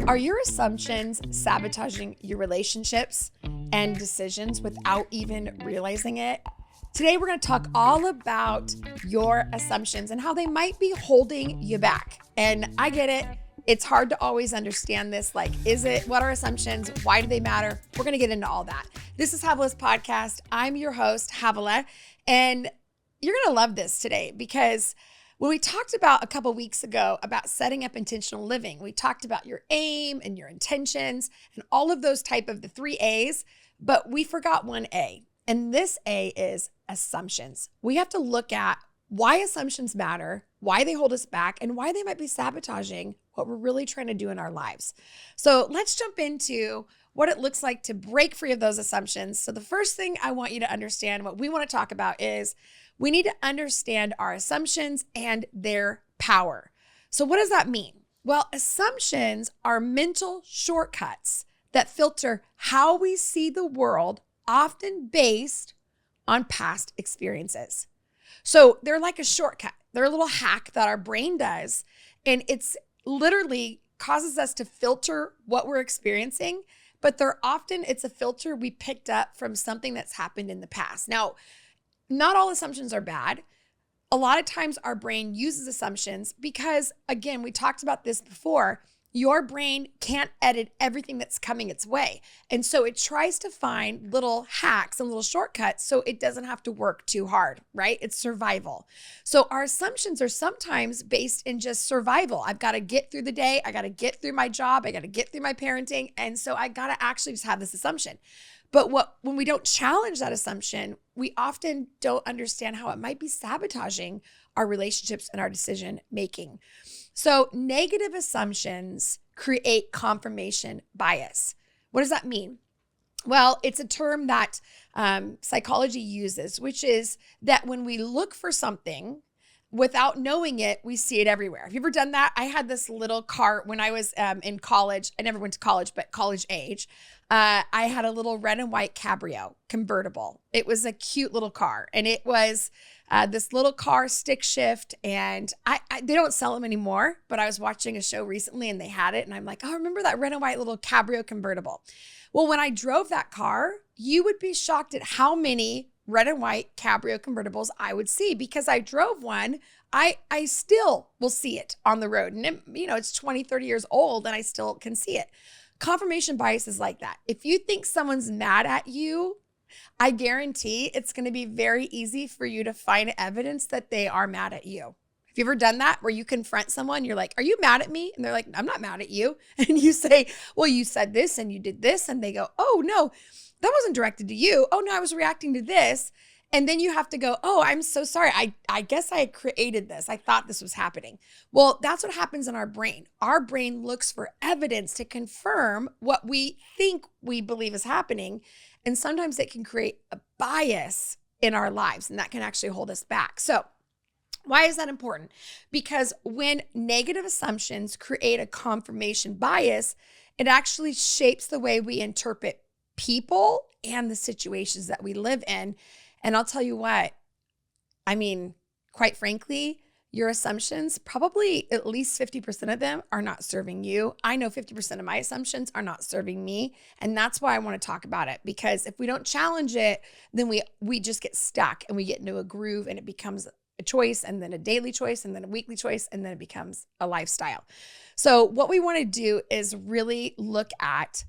Are your assumptions sabotaging your relationships and decisions without even realizing it? Today, we're going to talk all about your assumptions and how they might be holding you back. And I get it. It's hard to always understand this. Like, what are assumptions? Why do they matter? We're going to get into all that. This is Havilah's podcast. I'm your host, Havilah, and you're going to love this today because when we talked about a couple weeks ago about setting up intentional living, we talked about your aim and your intentions and all of those type of the 3 A's, but we forgot one A. And this A is assumptions. We have to look at why assumptions matter, why they hold us back, and why they might be sabotaging what we're really trying to do in our lives. So let's jump into what it looks like to break free of those assumptions. So the first thing I want you to understand, what we want to talk about is we need to understand our assumptions and their power. So what does that mean? Well, assumptions are mental shortcuts that filter how we see the world, often based on past experiences. So they're like a shortcut. They're a little hack that our brain does, and it's literally causes us to filter what we're experiencing, but it's a filter we picked up from something that's happened in the past. Now, not all assumptions are bad. A lot of times our brain uses assumptions because, again, we talked about this before, your brain can't edit everything that's coming its way. And so it tries to find little hacks and little shortcuts so it doesn't have to work too hard, right? It's survival. So our assumptions are sometimes based in just survival. I've got to get through the day. I got to get through my job. I got to get through my parenting. And so I got to actually just have this assumption. But when we don't challenge that assumption, we often don't understand how it might be sabotaging our relationships and our decision making. So negative assumptions create confirmation bias. What does that mean? Well, it's a term that psychology uses, which is that when we look for something without knowing it, we see it everywhere. Have you ever done that? I had this little cart when I was in college. I never went to college, but college age. I had a little red and white cabrio convertible. It was a cute little car, and it was this little car stick shift, and they don't sell them anymore, but I was watching a show recently and they had it, and I'm like, oh, remember that red and white little cabrio convertible? Well, when I drove that car, you would be shocked at how many red and white cabrio convertibles I would see because I drove one. I still will see it on the road, and it's 20, 30 years old and I still can see it. Confirmation bias is like that. If you think someone's mad at you, I guarantee it's going to be very easy for you to find evidence that they are mad at you. Have you ever done that where you confront someone, you're like, are you mad at me? And they're like, I'm not mad at you. And you say, well, you said this and you did this. And they go, oh, no, that wasn't directed to you. Oh, no, I was reacting to this. And then you have to go, oh, I'm so sorry. I guess I created this. I thought this was happening. Well, that's what happens in our brain. Our brain looks for evidence to confirm what we think we believe is happening. And sometimes it can create a bias in our lives, and that can actually hold us back. So why is that important? Because when negative assumptions create a confirmation bias, it actually shapes the way we interpret people and the situations that we live in. And I'll tell you what, quite frankly, your assumptions, probably at least 50% of them are not serving you. I know 50% of my assumptions are not serving me. And that's why I want to talk about it, because if we don't challenge it, then we just get stuck and we get into a groove, and it becomes a choice, and then a daily choice, and then a weekly choice, and then it becomes a lifestyle. So what we want to do is really look at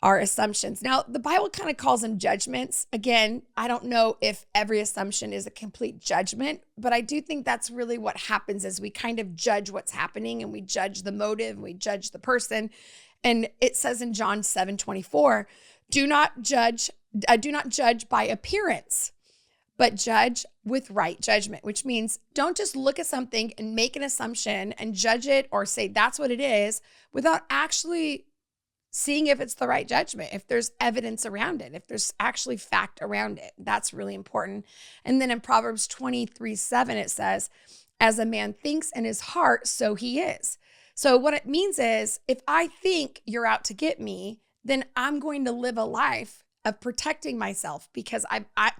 our assumptions. Now, the Bible kind of calls them judgments. Again, I don't know if every assumption is a complete judgment, but I do think that's really what happens is we kind of judge what's happening, and we judge the motive, and we judge the person. And it says in John 7:24, do not judge by appearance, but judge with right judgment, which means don't just look at something and make an assumption and judge it or say that's what it is without actually seeing if it's the right judgment, if there's evidence around it, if there's actually fact around it. That's really important. And then in Proverbs 23:7, it says, as a man thinks in his heart, so he is. So what it means is if I think you're out to get me, then I'm going to live a life of protecting myself because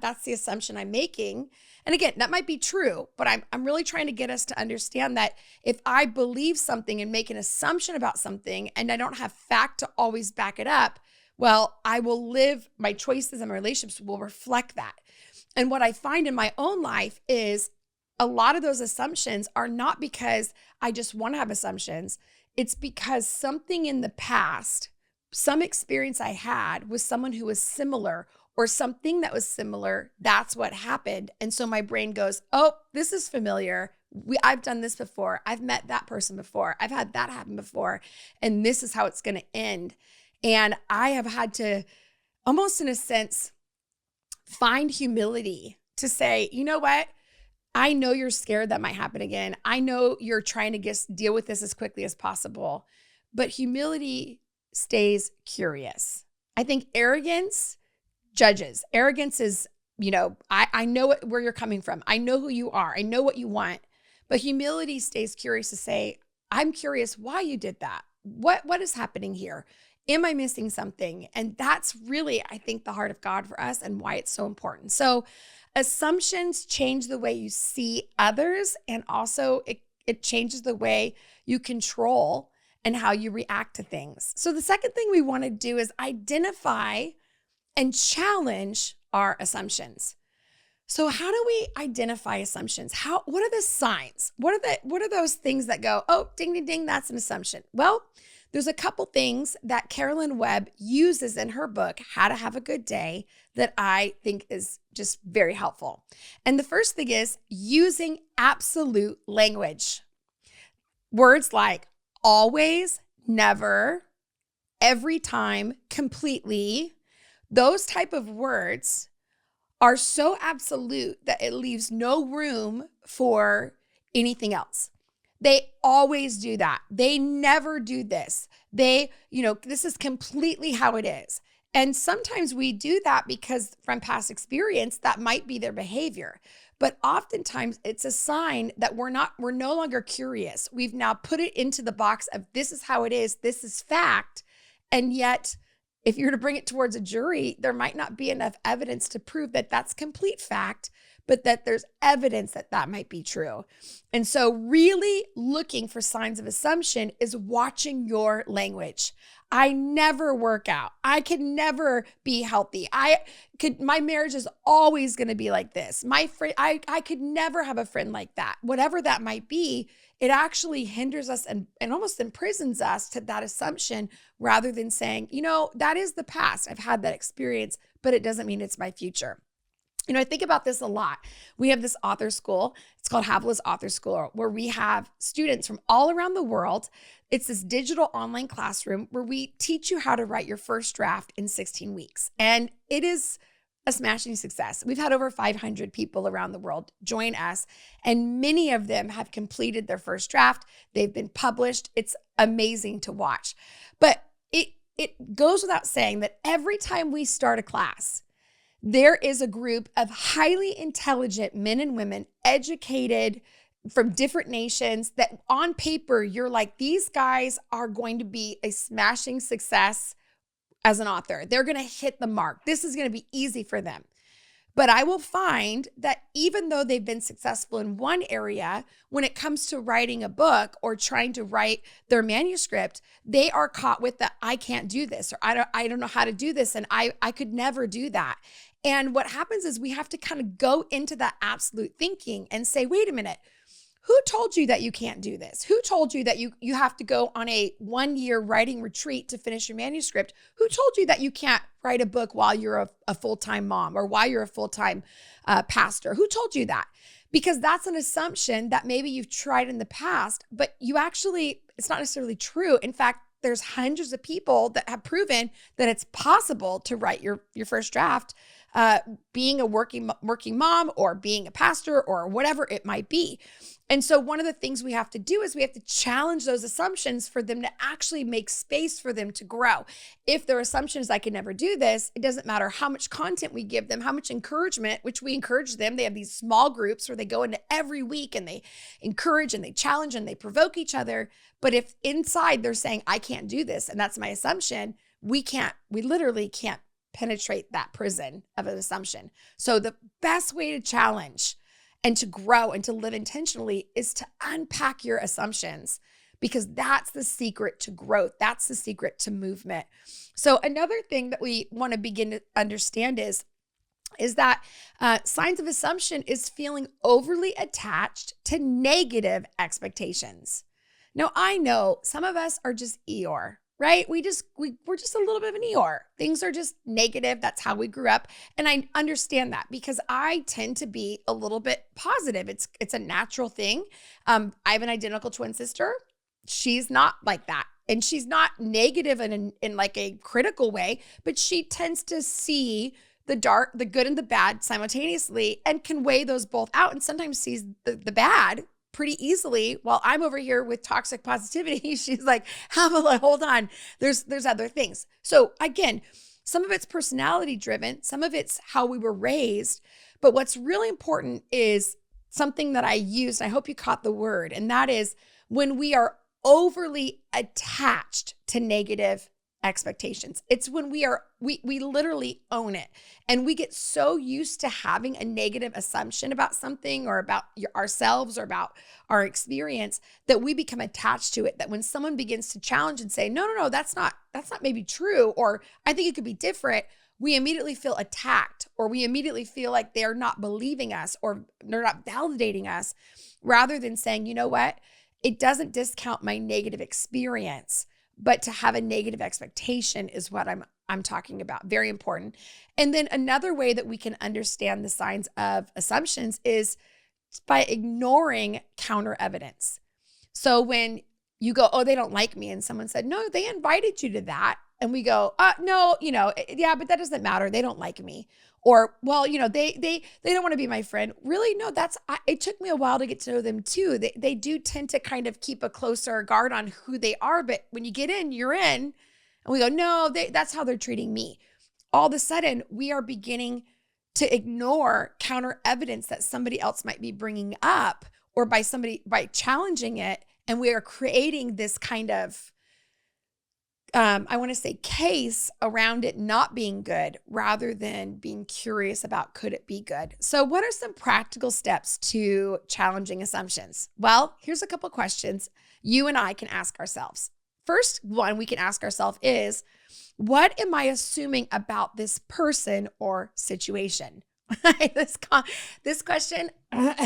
that's the assumption I'm making. And again, that might be true, but I'm really trying to get us to understand that if I believe something and make an assumption about something and I don't have fact to always back it up, well, I will live, my choices and my relationships will reflect that. And what I find in my own life is a lot of those assumptions are not because I just want to have assumptions. It's because something in the past, some experience I had with someone who was similar or something that was similar, that's what happened. And so my brain goes, oh, this is familiar. I've done this before. I've met that person before. I've had that happen before. And this is how it's going to end. And I have had to almost in a sense find humility to say, you know what? I know you're scared that might happen again. I know you're trying to just deal with this as quickly as possible. But humility stays curious. I think arrogance judges. Arrogance is, I know where you're coming from. I know who you are. I know what you want. But humility stays curious to say, I'm curious why you did that. What is happening here? Am I missing something? And that's really, I think, the heart of God for us and why it's so important. So assumptions change the way you see others, and also it changes the way you control and how you react to things. So the second thing we want to do is identify and challenge our assumptions. So how do we identify assumptions? What are the signs? What are those things that go, oh, ding, ding, ding, that's an assumption? Well, there's a couple things that Carolyn Webb uses in her book, How to Have a Good Day, that I think is just very helpful. And the first thing is using absolute language. Words like always, never, every time, completely. Those type of words are so absolute that it leaves no room for anything else. They always do that. They never do this. This is completely how it is. And sometimes we do that because from past experience, that might be their behavior. But oftentimes it's a sign that we're no longer curious. We've now put it into the box of this is how it is. This is fact. And yet, if you're to bring it towards a jury, there might not be enough evidence to prove that that's complete fact, but that there's evidence that that might be true. And so really looking for signs of assumption is watching your language. I never work out. I could never be healthy. My marriage is always going to be like this. My friend, I could never have a friend like that. Whatever that might be, it actually hinders us and almost imprisons us to that assumption rather than saying, that is the past. I've had that experience, but it doesn't mean it's my future. I think about this a lot. We have this author school. It's called Havilah's Author School, where we have students from all around the world. It's this digital online classroom where we teach you how to write your first draft in 16 weeks. And it is a smashing success. We've had over 500 people around the world join us, and many of them have completed their first draft. They've been published. It's amazing to watch. But it goes without saying that every time we start a class, there is a group of highly intelligent men and women, educated from different nations, that on paper, you're like, these guys are going to be a smashing success as an author. They're going to hit the mark. This is going to be easy for them. But I will find that even though they've been successful in one area, when it comes to writing a book or trying to write their manuscript, they are caught with the, I can't do this, or I don't know how to do this, and I could never do that. And what happens is we have to kind of go into that absolute thinking and say, wait a minute, who told you that you can't do this? Who told you that you have to go on a 1-year writing retreat to finish your manuscript? Who told you that you can't write a book while you're a full-time mom or while you're a full-time pastor? Who told you that? Because that's an assumption that maybe you've tried in the past, but it's not necessarily true. In fact, there's hundreds of people that have proven that it's possible to write your first draft, being a working mom or being a pastor or whatever it might be. And so one of the things we have to do is we have to challenge those assumptions for them to actually make space for them to grow. If their assumption is I can never do this, it doesn't matter how much content we give them, how much encouragement, which we encourage them. They have these small groups where they go into every week and they encourage and they challenge and they provoke each other. But if inside they're saying, I can't do this, and that's my assumption, we literally can't penetrate that prison of an assumption. So the best way to challenge and to grow and to live intentionally is to unpack your assumptions, because that's the secret to growth. That's the secret to movement. So another thing that we want to begin to understand is that signs of assumption is feeling overly attached to negative expectations. Now, I know some of us are just Eeyore, right? We're just a little bit of an Eeyore. Things are just negative. That's how we grew up. And I understand that because I tend to be a little bit positive. It's a natural thing. I have an identical twin sister. She's not like that. And she's not negative in like a critical way, but she tends to see the good and the bad simultaneously and can weigh those both out, and sometimes sees the bad pretty easily, while I'm over here with toxic positivity. She's like, Havilah, hold on. There's other things. So again, some of it's personality driven, some of it's how we were raised. But what's really important is something that I used. I hope you caught the word. And that is when we are overly attached to negative expectations. It's when we literally own it, and we get so used to having a negative assumption about something or about ourselves or about our experience that we become attached to it, that when someone begins to challenge and say, no, that's not maybe true, or I think it could be different, we immediately feel attacked, or we immediately feel like they're not believing us or they're not validating us, rather than saying, you know what? It doesn't discount my negative experience, but to have a negative expectation is what I'm talking about. Very important. And then another way that we can understand the signs of assumptions is by ignoring counter evidence. So when you go, oh, they don't like me, and someone said, no, they invited you to that. And we go, no, yeah, but that doesn't matter. They don't like me. Or, well, they don't want to be my friend. Really? No, it took me a while to get to know them too. They do tend to kind of keep a closer guard on who they are. But when you get in, you're in. And we go, no, that's how they're treating me. All of a sudden, we are beginning to ignore counter evidence that somebody else might be bringing up, or by challenging it. And we are creating this kind of, I want to say, case around it not being good, rather than being curious about, could it be good? So what are some practical steps to challenging assumptions? Well, here's a couple questions you and I can ask ourselves. First one we can ask ourselves is, what am I assuming about this person or situation? This question,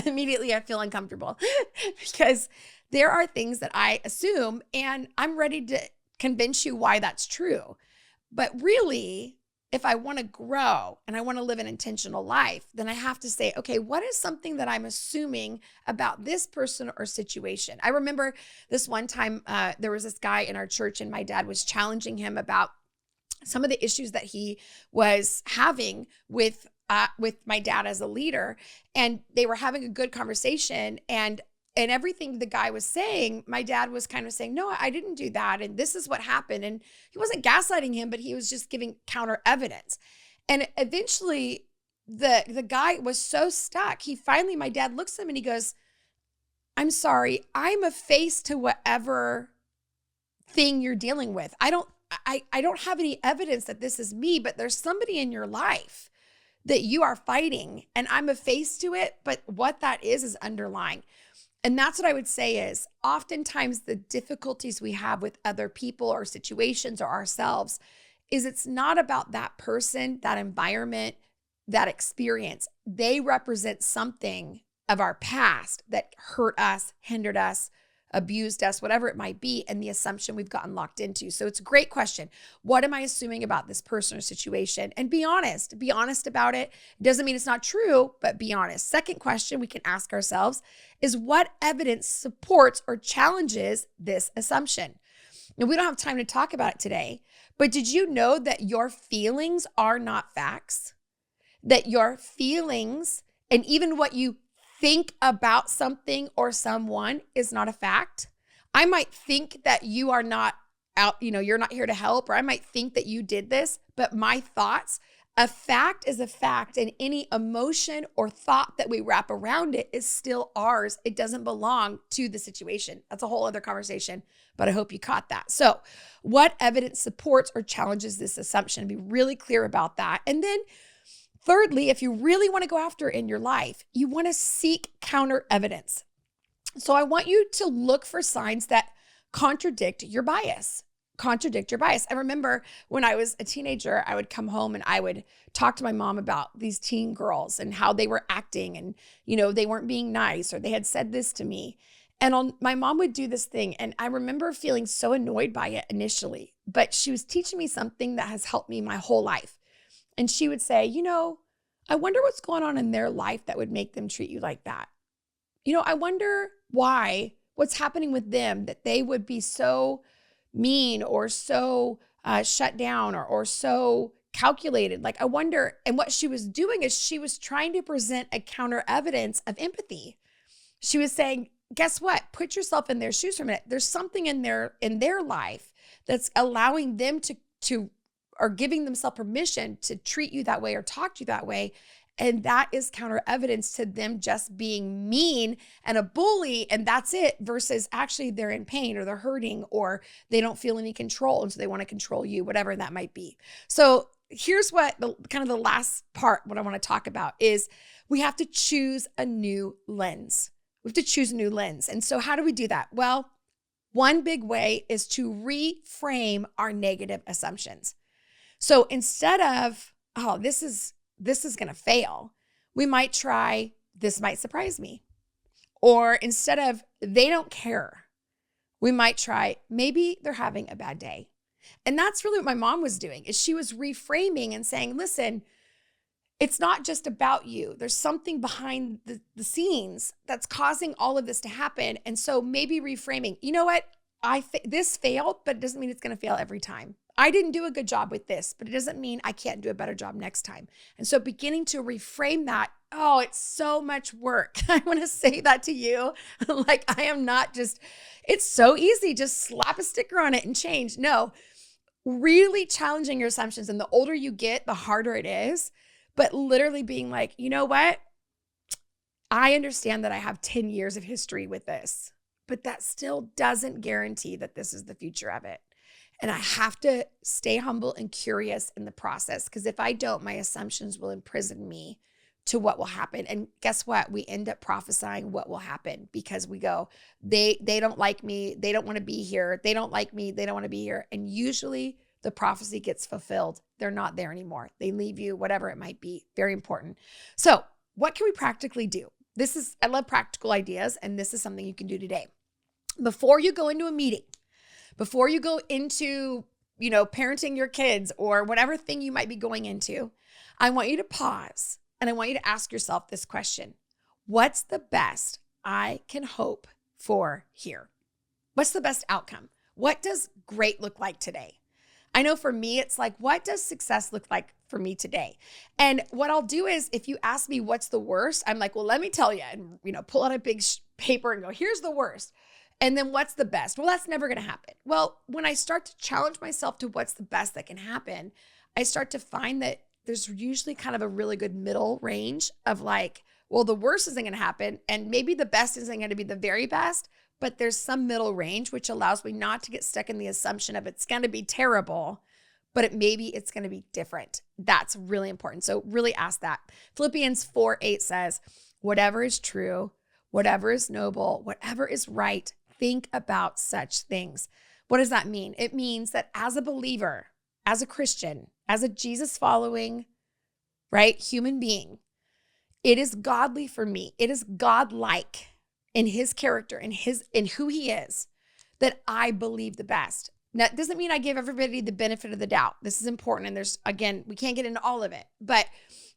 immediately I feel uncomfortable because there are things that I assume, and I'm ready to convince you why that's true. But really, if I want to grow and I want to live an intentional life, then I have to say, okay, what is something that I'm assuming about this person or situation? I remember this one time, there was this guy in our church, and my dad was challenging him about some of the issues that he was having with my dad as a leader. And they were having a good conversation, and everything the guy was saying, my dad was kind of saying, no, I didn't do that, and this is what happened. And he wasn't gaslighting him, but he was just giving counter evidence. And eventually the guy was so stuck. My dad looks at him and he goes, I'm sorry, I'm a face to whatever thing you're dealing with. I don't have any evidence that this is me, but there's somebody in your life that you are fighting, and I'm a face to it, but what that is underlying. And that's what I would say is, oftentimes the difficulties we have with other people or situations or ourselves is it's not about that person, that environment, that experience. They represent something of our past that hurt us, hindered us, abused us, whatever it might be, and the assumption we've gotten locked into. So it's a great question. What am I assuming about this person or situation? And be honest about it. It doesn't mean it's not true, but be honest. Second question we can ask ourselves is, what evidence supports or challenges this assumption? Now, we don't have time to talk about it today, but did you know that your feelings are not facts? That your feelings and even what you think about something or someone is not a fact? I might think that you are not out, you're not here to help, or I might think that you did this, but my thoughts A fact is a fact, and any emotion or thought that we wrap around it is still ours. It doesn't belong to the situation. That's a whole other conversation, but I hope you caught that. So, what evidence supports or challenges this assumption? Be really clear about that. And then, thirdly, if you really want to go after it in your life, you want to seek counter evidence. So, I want you to look for signs that contradict your bias. I remember when I was a teenager, I would come home and I would talk to my mom about these teen girls and how they were acting and, they weren't being nice or they had said this to me. And my mom would do this thing. And I remember feeling so annoyed by it initially, but she was teaching me something that has helped me my whole life. And she would say, I wonder what's going on in their life that would make them treat you like that. I wonder what's happening with them that they would be so mean or so shut down or so calculated. Like, I wonder, and what she was doing is she was trying to present a counter evidence of empathy. She was saying, guess what? Put yourself in their shoes for a minute. There's something in their life that's allowing them to or giving themselves permission to treat you that way or talk to you that way. And that is counter evidence to them just being mean and a bully, and that's it, versus actually they're in pain or they're hurting or they don't feel any control, and so they want to control you, whatever that might be. So here's what the last part, what I want to talk about is we have to choose a new lens. We have to choose a new lens. And so how do we do that? Well, one big way is to reframe our negative assumptions. So instead of, this is going to fail, we might try, this might surprise me. Or instead of, they don't care, we might try, maybe they're having a bad day. And that's really what my mom was doing, is she was reframing and saying, listen, it's not just about you. There's something behind the scenes that's causing all of this to happen. And so maybe reframing, you know what? This failed, but it doesn't mean it's going to fail every time. I didn't do a good job with this, but it doesn't mean I can't do a better job next time. And so beginning to reframe that, it's so much work. I want to say that to you. Like, I am not just, it's so easy. Just slap a sticker on it and change. No, really challenging your assumptions. And the older you get, the harder it is. But literally being like, you know what? I understand that I have 10 years of history with this, but that still doesn't guarantee that this is the future of it. And I have to stay humble and curious in the process, because if I don't, my assumptions will imprison me to what will happen. And guess what? We end up prophesying what will happen, because we go, they don't like me. They don't want to be here. They don't like me. They don't want to be here. And usually the prophecy gets fulfilled. They're not there anymore. They leave you, whatever it might be. Very important. So what can we practically do? I love practical ideas, and this is something you can do today. Before you go into a meeting, before you go into, parenting your kids or whatever thing you might be going into, I want you to pause and I want you to ask yourself this question. What's the best I can hope for here? What's the best outcome? What does great look like today? I know for me, it's like, what does success look like for me today? And what I'll do is, if you ask me what's the worst, I'm like, well, let me tell you, and, pull out a big paper and go, here's the worst. And then what's the best? Well, that's never going to happen. Well, when I start to challenge myself to what's the best that can happen, I start to find that there's usually kind of a really good middle range of like, well, the worst isn't going to happen, and maybe the best isn't going to be the very best, but there's some middle range, which allows me not to get stuck in the assumption of it's going to be terrible, but maybe it's going to be different. That's really important. So really ask that. Philippians 4:8 says, whatever is true, whatever is noble, whatever is right, think about such things. What does that mean? It means that as a believer, as a Christian, as a Jesus following, human being, it is godly for me. It is godlike in his character, in who he is, that I believe the best. Now, it doesn't mean I give everybody the benefit of the doubt. This is important. And we can't get into all of it, but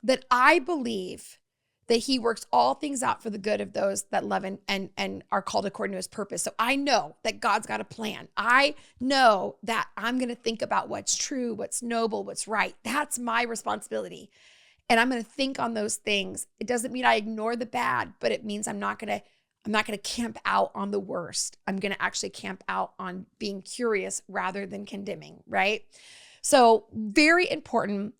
that I believe that he works all things out for the good of those that love and are called according to his purpose. So I know that God's got a plan. I know that I'm going to think about what's true, what's noble, what's right. That's my responsibility. And I'm going to think on those things. It doesn't mean I ignore the bad, but it means I'm not going to camp out on the worst. I'm going to actually camp out on being curious rather than condemning, right? So very important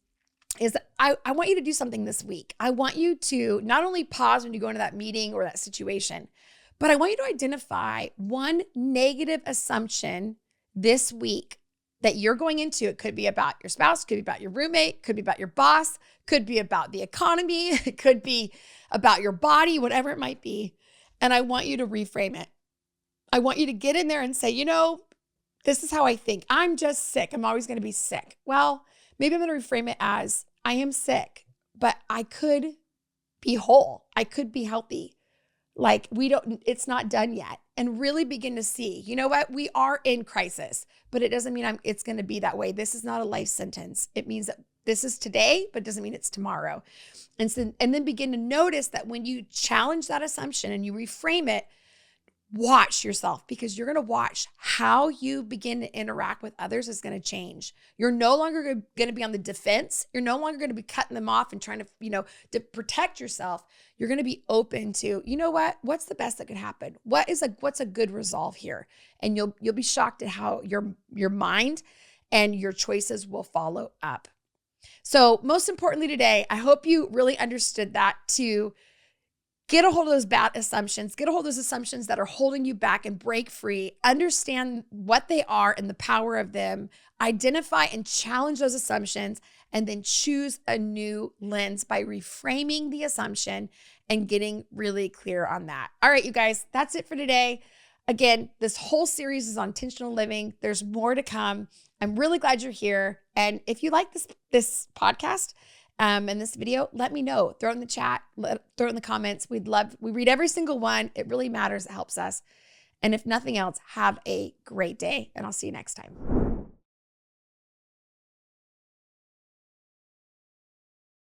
is I want you to do something this week. I want you to not only pause when you go into that meeting or that situation, but I want you to identify one negative assumption this week that you're going into. It could be about your spouse, could be about your roommate, could be about your boss, could be about the economy, it could be about your body, whatever it might be. And I want you to reframe it. I want you to get in there and say, this is how I think. I'm just sick. I'm always going to be sick. Well, maybe I'm going to reframe it as I am sick, but I could be whole. I could be healthy. Like it's not done yet. And really begin to see, you know what? We are in crisis, but it doesn't mean it's going to be that way. This is not a life sentence. It means that this is today, but doesn't mean it's tomorrow. And then begin to notice that when you challenge that assumption and you reframe it, watch yourself, because you're going to watch how you begin to interact with others is going to change. You're no longer going to be on the defense. You're no longer going to be cutting them off and trying to protect yourself. You're going to be open to, what's the best that could happen? What's a good resolve here? And you'll be shocked at how your mind and your choices will follow up. So most importantly today, I hope you really understood that to get a hold of those bad assumptions, get a hold of those assumptions that are holding you back and break free, understand what they are and the power of them, identify and challenge those assumptions, and then choose a new lens by reframing the assumption and getting really clear on that. All right, you guys, that's it for today. Again, this whole series is on intentional living. There's more to come. I'm really glad you're here. And if you like this podcast, and this video, let me know. Throw it in the chat, throw it in the comments. We read every single one. It really matters. It helps us. And if nothing else, have a great day, and I'll see you next time.